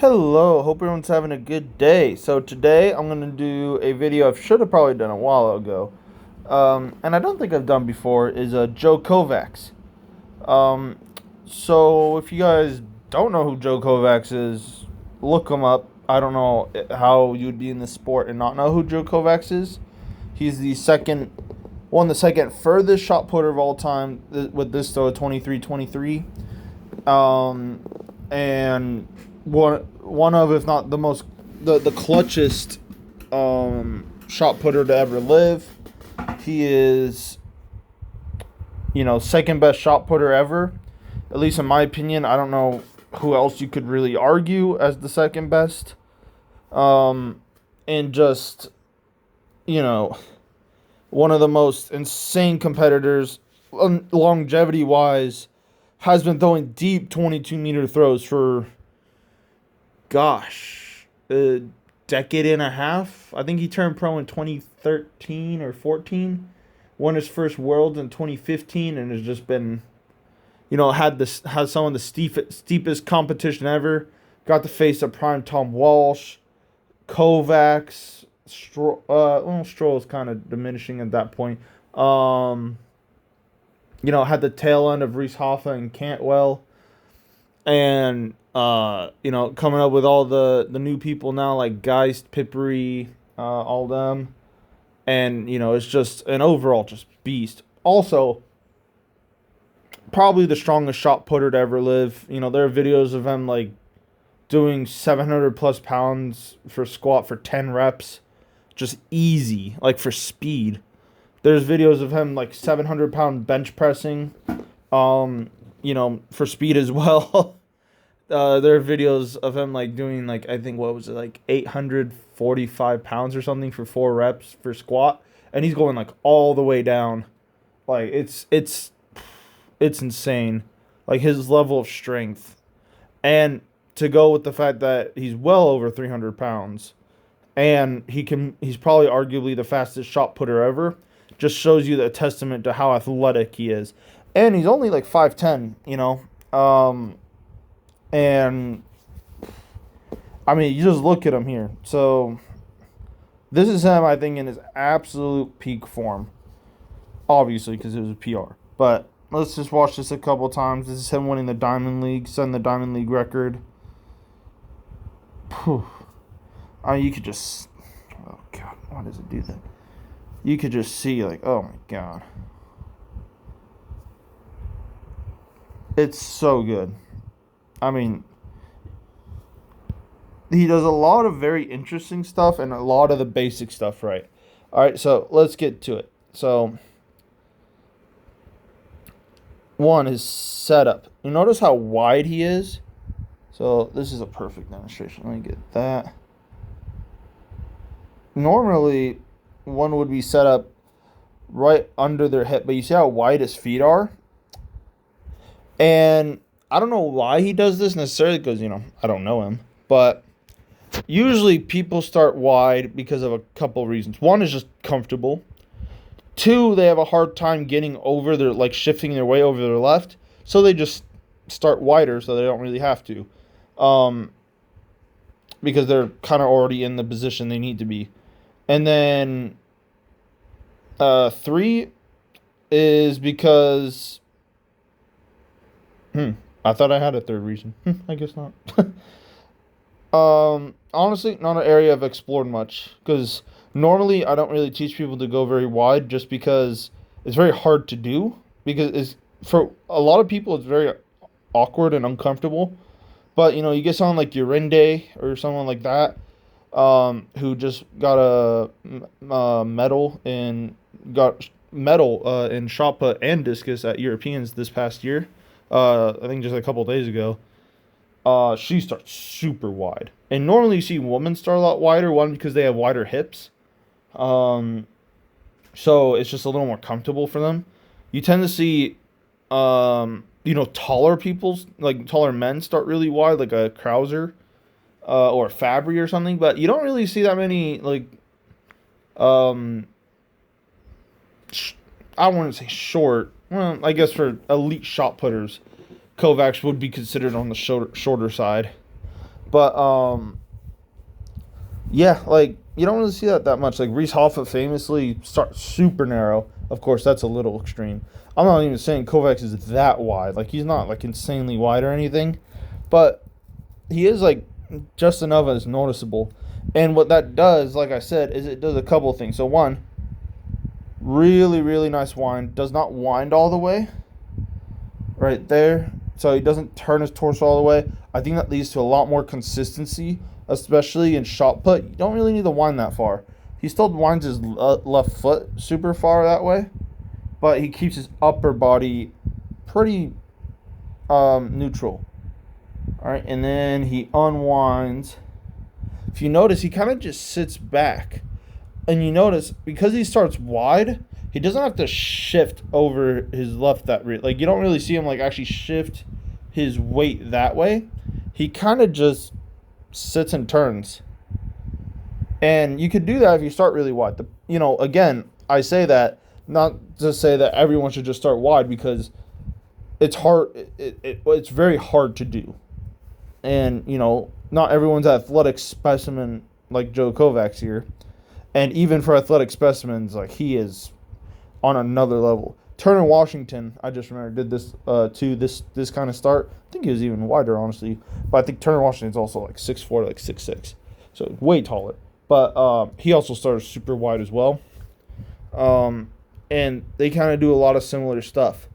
Hello, hope everyone's having a good day. So today I'm going to do a video I should have probably done a while ago. And I don't think I've done before, is Joe Kovacs. Um, so if you guys don't know who Joe Kovacs is, look him up. I don't know how you'd be in this sport and not know who Joe Kovacs is. He's the second furthest shot putter of all time with this throw, 23-23. And one of, if not the most, the clutchest shot putter to ever live. He is, second best shot putter ever, at least in my opinion. I don't know who else you could really argue as the second best. And just, one of the most insane competitors, longevity wise, has been throwing deep 22-meter throws for, a decade and a half. I think he turned pro in 2013 or 14. Won his first Worlds in 2015, and has just been, had some of the steepest competition ever. Got to face a prime Tom Walsh, Kovacs. Stroll is kind of diminishing at that point. Had the tail end of Reese Hoffa and Cantwell. And, coming up with all the new people now, like Geist, Pippery, all them. And, it's just an overall just beast. Also, probably the strongest shot putter to ever live. There are videos of him, doing 700 plus pounds for squat for 10 reps. Just easy, for speed. There's videos of him, 700-pound bench pressing, for speed as well. There are videos of him, doing, I think, 845 pounds or something for 4 reps for squat. And he's going, all the way down. It's insane. His level of strength. And to go with the fact that he's well over 300 pounds. And he's probably arguably the fastest shot putter ever. Just shows you the testament to how athletic he is. And he's only 5'10", and I mean, you just look at him here. So this is him, I think, in his absolute peak form. Obviously, because it was a PR. But let's just watch this a couple times. This is him winning the Diamond League, setting the Diamond League record. Whew. I mean, you could just... Oh, God. Why does it do that? You could just see, oh, my God. It's so good. I mean, he does a lot of very interesting stuff and a lot of the basic stuff right. All right, so let's get to it. So, one is setup. You notice how wide he is? So, this is a perfect demonstration. Let me get that. Normally, one would be set up right under their hip, but you see how wide his feet are? And I don't know why he does this necessarily, because, I don't know him. But usually people start wide because of a couple of reasons. One is just comfortable. Two, they have a hard time getting over their, shifting their way over their left. So they just start wider so they don't really have to. Because they're kind of already in the position they need to be. And then 3 is because... I thought I had a third reason. I guess not. Honestly, not an area I've explored much. Because normally I don't really teach people to go very wide just because it's very hard to do. Because for a lot of people, it's very awkward and uncomfortable. But, you get someone like Urinde or someone like that who just got a medal in shot put and discus at Europeans this past year. I think just a couple of days ago. She starts super wide. And normally you see women start a lot wider, one because they have wider hips. So it's just a little more comfortable for them. You tend to see, taller taller men start really wide, like a Krauser, or a Fabry or something. But you don't really see that many, I wouldn't say short. Well, I guess for elite shot putters, Kovacs would be considered on the shorter side. But yeah, like you don't really see that much. Like Reese Hoffa famously starts super narrow. Of course, that's a little extreme. I'm not even saying Kovacs is that wide. Like he's not like insanely wide or anything, but he is like just enough as noticeable. And what that does, like I said, is it does a couple of things. So one, really really nice wind. Does not wind all the way. Right there. So he doesn't turn his torso all the way. I think that leads to a lot more consistency, especially in shot put. You don't really need to wind that far. He still winds his left foot super far that way, but he keeps his upper body pretty neutral. All right, and then he unwinds. If you notice, he kind of just sits back. And you notice, because he starts wide, he doesn't have to shift over his left like you don't really see him like actually shift his weight that way. He kind of just sits and turns. And you could do that if you start really wide. Again, I say that not to say that everyone should just start wide, because it's hard. It's very hard to do. And, not everyone's athletic specimen like Joe Kovacs here. And even for athletic specimens, like he is on another level. Turner Washington, I just remember, did this too. This kind of start. I think he was even wider, honestly. But I think Turner Washington's also like 6'4", like 6'6", so way taller. But he also started super wide as well. And they kind of do a lot of similar stuff.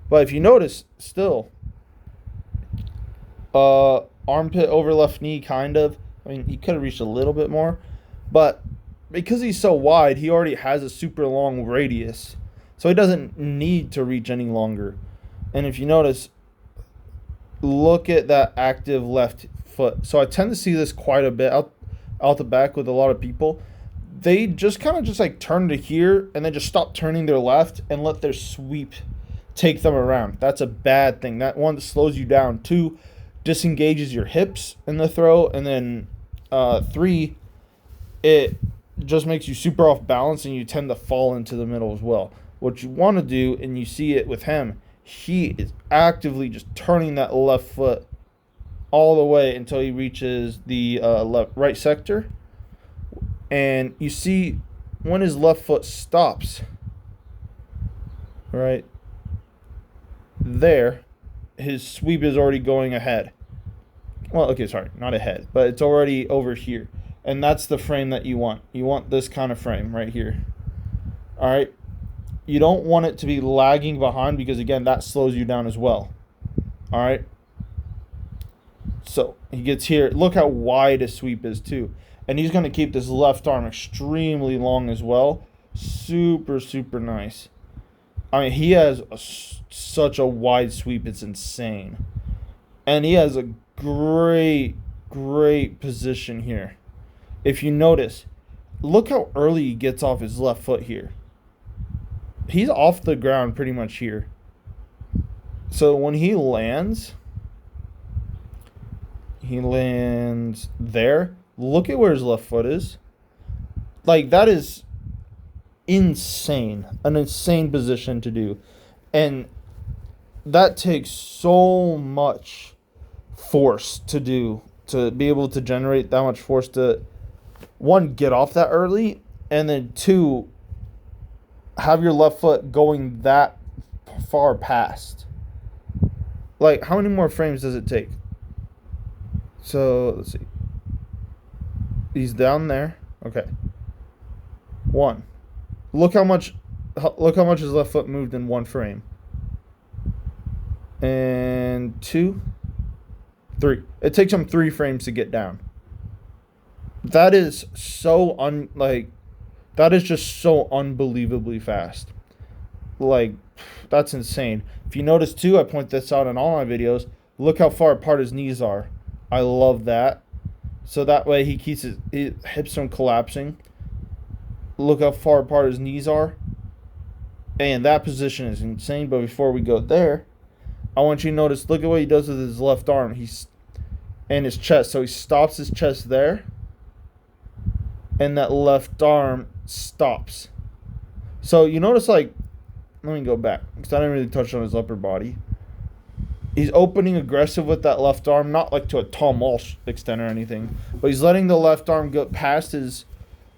But if you notice, still, armpit over left knee, kind of. I mean, he could have reached a little bit more, but because he's so wide, he already has a super long radius, so he doesn't need to reach any longer. And if you notice, look at that active left foot. So I tend to see this quite a bit out the back with a lot of people. They just kind of just like turn to here and then just stop turning their left and let their sweep take them around. That's a bad thing. That one slows you down. Two, disengages your hips in the throw. And then three, it just makes you super off balance and you tend to fall into the middle as well. What you want to do, and you see it with him, he is actively just turning that left foot all the way until he reaches the right sector. And you see when his left foot stops, right there, his sweep is already going ahead. Well, okay, sorry, not ahead, but it's already over here. And that's the frame that you want. You want this kind of frame right here. All right. You don't want it to be lagging behind, because, again, that slows you down as well. All right. So he gets here. Look how wide his sweep is, too. And he's going to keep this left arm extremely long as well. Super, super nice. I mean, he has such a wide sweep. It's insane. And he has a great, great position here. If you notice, look how early he gets off his left foot here. He's off the ground pretty much here. So when he lands there. Look at where his left foot is. Like, that is insane. An insane position to do. And that takes so much force to do, to be able to generate that much force to, one, get off that early, and then two, have your left foot going that far past. Like, how many more frames does it take? So, let's see. He's down there. Okay. One. Look how much his left foot moved in one frame. And two. Three. It takes him 3 frames to get down. That is so that is just so unbelievably fast. Like, that's insane. If you notice too, I point this out in all my videos. Look how far apart his knees are. I love that. So that way he keeps his hips from collapsing. Look how far apart his knees are. And that position is insane. But before we go there, I want you to notice, look at what he does with his left arm. And his chest. So he stops his chest there. And that left arm stops. So you notice, like, let me go back, because I didn't really touch on his upper body. He's opening aggressive with that left arm, not like to a Tom Walsh extent or anything, but he's letting the left arm go past his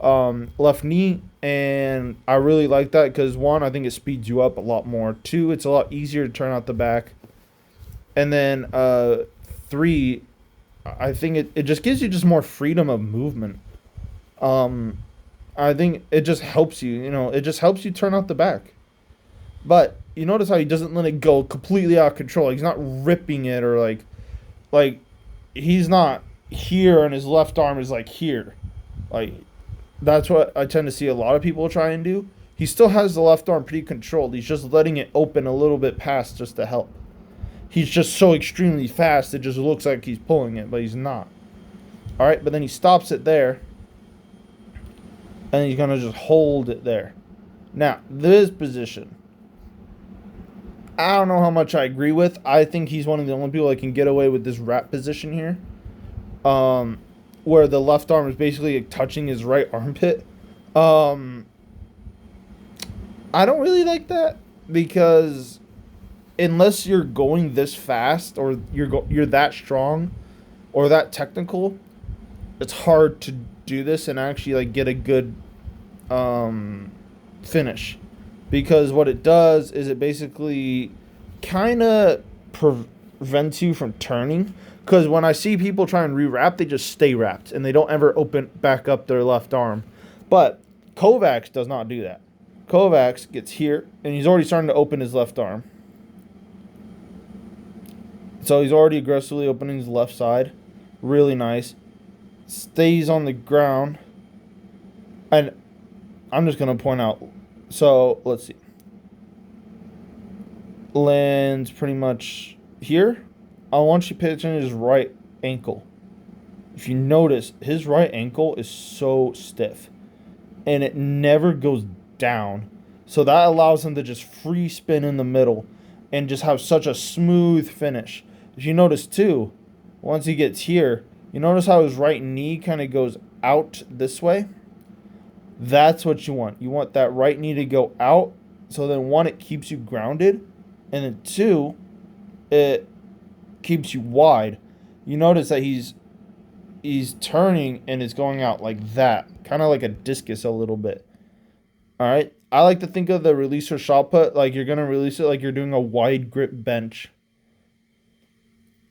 left knee, and I really like that because one, I think it speeds you up a lot more. Two, it's a lot easier to turn out the back, and then three, I think it just gives you just more freedom of movement. Um, I think it just helps you, it just helps you turn out the back. But you notice how he doesn't let it go completely out of control. He's not ripping it or like he's not here and his left arm is like here. Like that's what I tend to see a lot of people try and do. He still has the left arm pretty controlled. He's just letting it open a little bit past just to help. He's just so extremely fast it just looks like he's pulling it, but he's not. All right, but then he stops it there. And he's going to just hold it there. Now, this position, I don't know how much I agree with. I think he's one of the only people that can get away with this wrap position here. Where the left arm is basically touching his right armpit. I don't really like that because unless you're going this fast or you're that strong or that technical, it's hard to do this and actually like get a good finish, because what it does is it basically kind of prevents you from turning. Because when I see people try and re-wrap, they just stay wrapped and they don't ever open back up their left arm. But Kovacs does not do that. Kovacs gets here and he's already starting to open his left arm. So he's already aggressively opening his left side. Really nice. Stays on the ground. And I'm just going to point out. So let's see. Lands pretty much here. I want you to pay attention to his right ankle. If you notice, his right ankle is so stiff. And it never goes down. So that allows him to just free spin in the middle. And just have such a smooth finish. If you notice too, once he gets here, you notice how his right knee kind of goes out this way? That's what you want. You want that right knee to go out. So then one, it keeps you grounded. And then two, it keeps you wide. You notice that he's turning and it's going out like that. Kind of like a discus a little bit. Alright? I like to think of the releaser shot put like you're going to release it like you're doing a wide grip bench.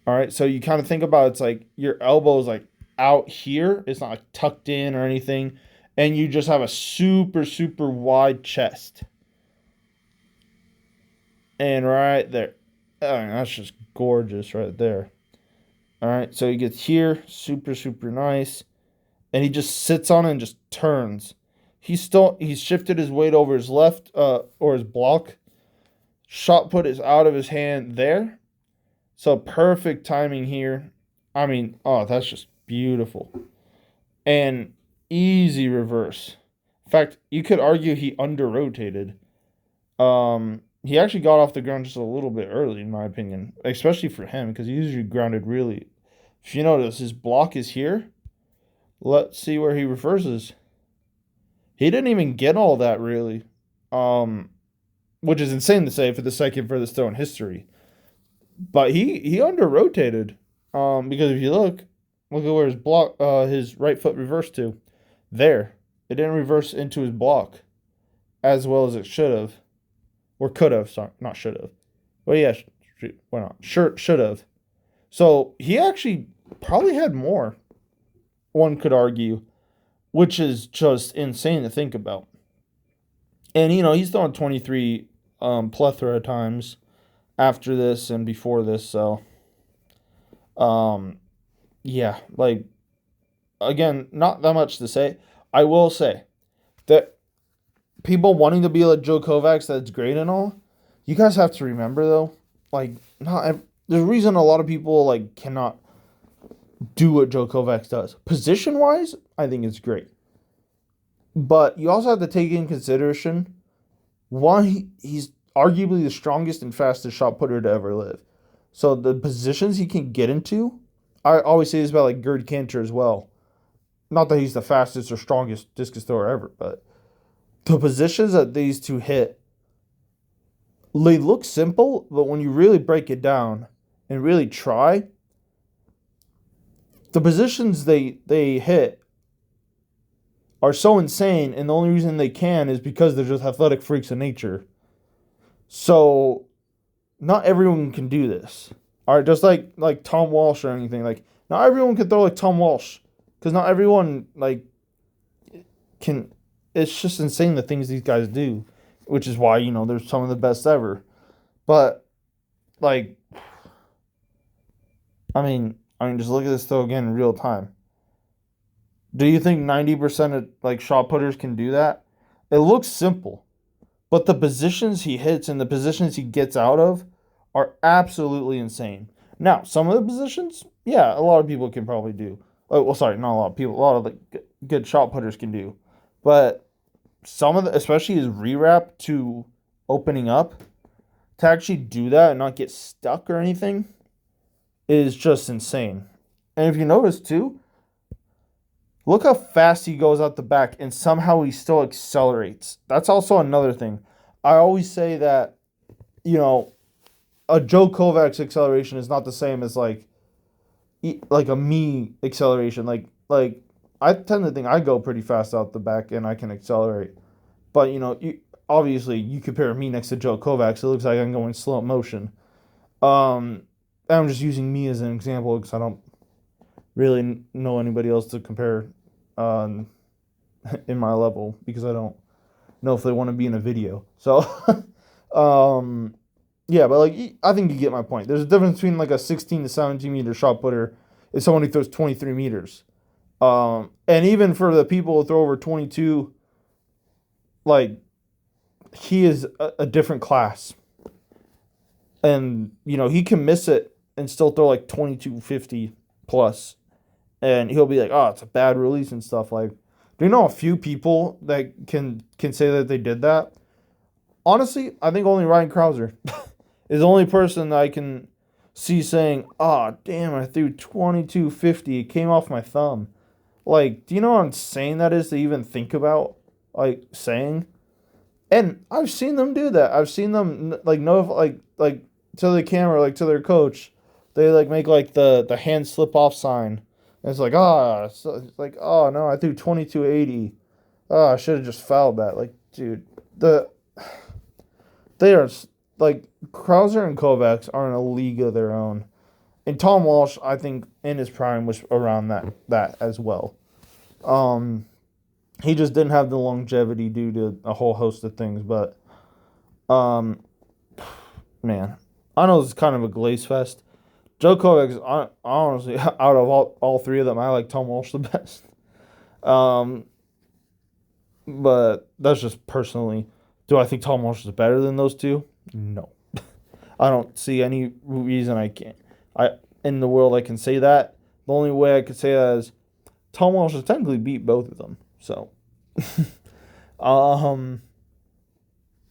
Alright? So you kind of think about it's like your elbow is like out here. It's not like tucked in or anything. And you just have a super, super wide chest. And right there. Oh, that's just gorgeous right there. All right, so he gets here, super, super nice. And he just sits on it and just turns. He's shifted his weight over his left or his block. Shot put is out of his hand there. So perfect timing here. I mean, oh, that's just beautiful. And easy reverse. In fact, you could argue he under-rotated. He actually got off the ground just a little bit early, in my opinion. Especially for him, because he usually grounded really. If you notice, his block is here. Let's see where he reverses. He didn't even get all that, really. Which is insane to say for the second furthest throw in history. But he under-rotated. Because if you look at where his block, his right foot reversed to. There. It didn't reverse into his block as well as it should have. Or could have, sorry, not should have. Well, yeah, why not? Sure, should have. So he actually probably had more, one could argue, which is just insane to think about. And, he's thrown 23 plethora of times after this and before this, so, yeah, like, again, not that much to say. I will say that people wanting to be like Joe Kovacs, that's great and all. You guys have to remember, though, like, there's a reason a lot of people, like, cannot do what Joe Kovacs does. Position-wise, I think it's great. But you also have to take in consideration, one, he's arguably the strongest and fastest shot putter to ever live. So the positions he can get into, I always say this about, like, Gerd Kanter as well. Not that he's the fastest or strongest discus thrower ever, but the positions that these two hit, they look simple, but when you really break it down, and really try, the positions they hit are so insane, and the only reason they can is because they're just athletic freaks of nature. So not everyone can do this. All right, just like Tom Walsh or anything. Like not everyone can throw like Tom Walsh, because not everyone like can. It's just insane the things these guys do, which is why they're some of the best ever. But like, I mean, just look at this throw again in real time. Do you think 90% of like shot putters can do that? It looks simple, but the positions he hits and the positions he gets out of are absolutely insane. Now, some of the positions, yeah, a lot of people can probably do. Oh, well, sorry, not a lot of people. A lot of the good shot putters can do, but some of the, especially his rewrap to opening up, to actually do that and not get stuck or anything, is just insane. And if you notice too, look how fast he goes out the back and somehow he still accelerates. That's also another thing. I always say that, a Joe Kovacs acceleration is not the same as like a me acceleration. Like I tend to think I go pretty fast out the back and I can accelerate. But obviously you compare me next to Joe Kovacs, it looks like I'm going slow motion. I'm just using me as an example because I don't really know anybody else to compare in my level, because I don't know if they want to be in a video. So, yeah, but like I think you get my point. There's a difference between like a 16 to 17 meter shot putter and someone who throws 23 meters. And even for the people who throw over 22, like he is a different class. And he can miss it and still throw like 2250 plus, and he'll be like, "Oh, it's a bad release and stuff." Like, do you know a few people that can say that they did that? Honestly, I think only Ryan Krauser is the only person that I can see saying, "Oh, damn, I threw 2250. It came off my thumb." Like, do you know how insane that is to even think about, like, saying? And I've seen them do that. I've seen them like know like to the camera, like to their coach, they like make like the hand slip off sign. And it's like, it's like, oh no, I threw 2280. Oh, I should have just fouled that. Like, dude, they are like Krauser and Kovacs are in a league of their own. And Tom Walsh, I think, in his prime was around that as well. He just didn't have the longevity due to a whole host of things. But, man, I know it's kind of a glaze fest. Joe Kovacs, honestly, out of all three of them, I like Tom Walsh the best. But that's just personally. Do I think Tom Walsh is better than those two? No. I don't see any reason in the world I can say that. The only way I could say that is Tom Walsh has technically beat both of them. So,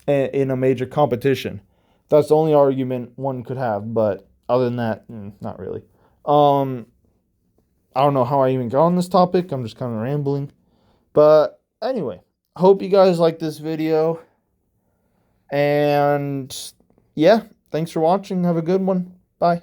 in a major competition, that's the only argument one could have. But other than that, not really. I don't know how I even got on this topic. I'm just kind of rambling. But anyway, hope you guys like this video. And yeah, thanks for watching. Have a good one. Bye.